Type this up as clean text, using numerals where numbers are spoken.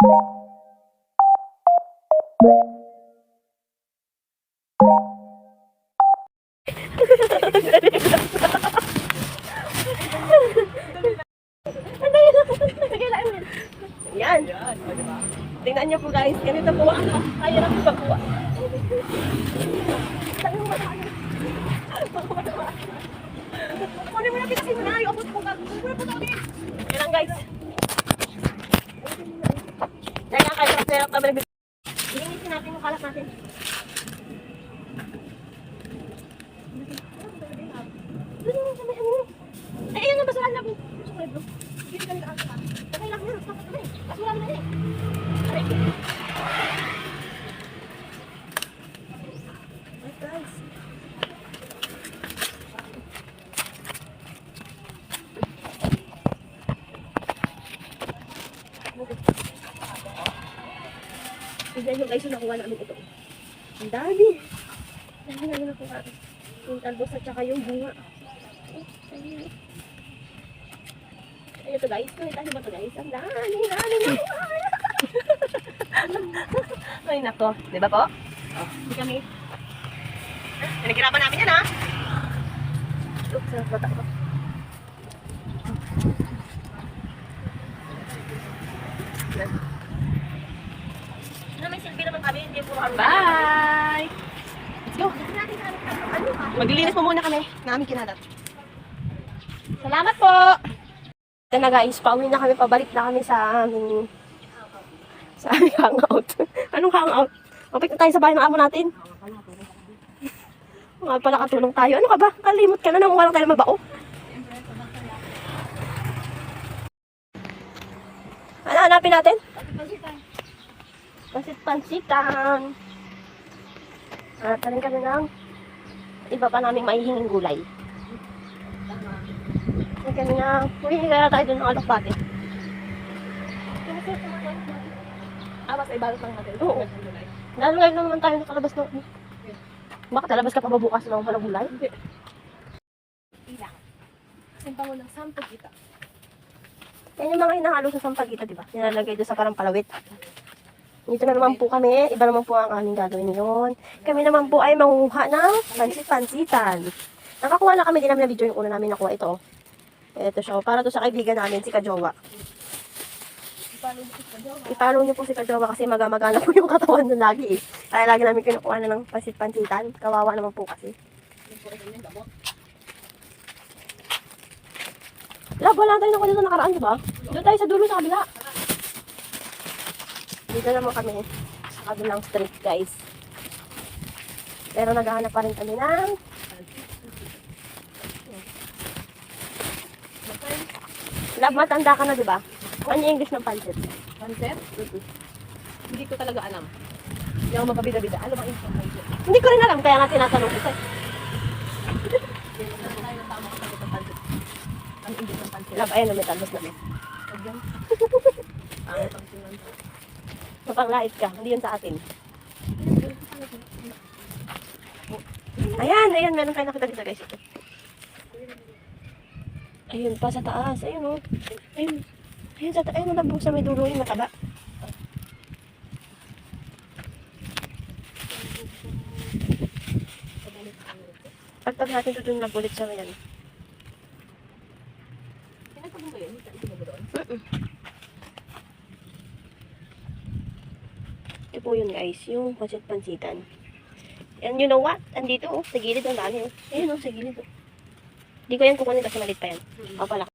Yan. Tingnan niyo po guys, ganito po ang kaya namin pagkuha. Kunin mo na pinasin mo na, yung abot po kami. Yan lang guys. Kaya kayo kami ilinisin natin yung kalat natin. Ay, ayun ang basurahan namin. Hindi kami nakakita. Patay lang yun. Stop na eh. Basurahan na eh. Aray. Ay, guys. Tignan nyo guys yung nakuha namin ito. Ang dami. Dami namin nakuha. Yung talbos at saka yung bunga. Ay, ito guys. Nakita nyo ba ito guys? Ang dami nakuha. Ay, nako. Diba po? Oh, hindi kami. Pinaghirapan namin yan ha. Oops, sarap bata ko. May silbi naman kami, hindi po kami. Bye! Let's go! Maglilinis mo muna kami na aming kinalat. Salamat po! Ito na guys, pauwi na kami, pabalik na kami sa aming hangout. Anong hangout? Mapit na tayo sa bahay ng amo natin. Mga pala katulong tayo. Ano ka ba? Kalimot ka na nang walang tayo mabao. Ano hanapin natin? Pansit-pansitan. Hanap na rin kami ng iba pa naming maihinging gulay. Hindi kami na, huwihin kaya tayo doon ng alokbate. Basta ibalot lang natin. Oo. Nalagay naman tayo nakalabas ng... Bakit talabas ka pa ba bukas ng walang gulay? Hindi. Ilang. Simpa mo ng sampagita. Yan yung mga hinahalo sa sampagita, di ba? Nilalagay doon sa parang palawit. Dito na naman po kami. Iba naman po ang aming gagawin ngayon. Kami naman po ay manguha ng pansit-pansitan. Nakakuha na kami din namin na video yung una namin nakuha ito. Ito siya. Para to sa kaibigan namin, si Kajowa. I-follow niyo po si Kajowa kasi magamagana po yung katawan nun lagi eh. Kaya lagi namin kinukuha na ng pansit-pansitan. Kawawa naman po kasi. Lab, wala tayo nakuha dito nakaraan, diba? Doon tayo sa dulo sa kabila. Dito naman kami sa kabilang street, guys. Pero naghahanap pa rin kami ng Lab, matanda ka na, diba? Ano yung English ng pansit? Pansit? Hindi ko talaga alam. Hindi ako mapabida-bida. Ano bang English ng pansit? Hindi ko rin alam, kaya nga tinatanong ko. Hindi ko tayo ng tama kasagot ng pansit. Ang English ng pansit. Lab, ayan, may talbos namin. Huwag yan. Ang pangsinan. Mapanglait ka, hindi yun sa atin. Ayan, meron tayo nakita dito guys. Ito. Ayun pa sa taas, ayun o. Ayun. Ayun sa taas, ayun nalabog sa may dulo yung mataba. Pagtag natin ito dun nabulit sa may ano. Pinagpagin ko yun? Ito ba doon? Ito po yun guys, yung pansit-pansitan. And you know what? Andito oh, sa gilid ang dami oh. Ayun oh, sa gilid oh. Hindi ko yan kukunin kasi malit pa yan. O pala.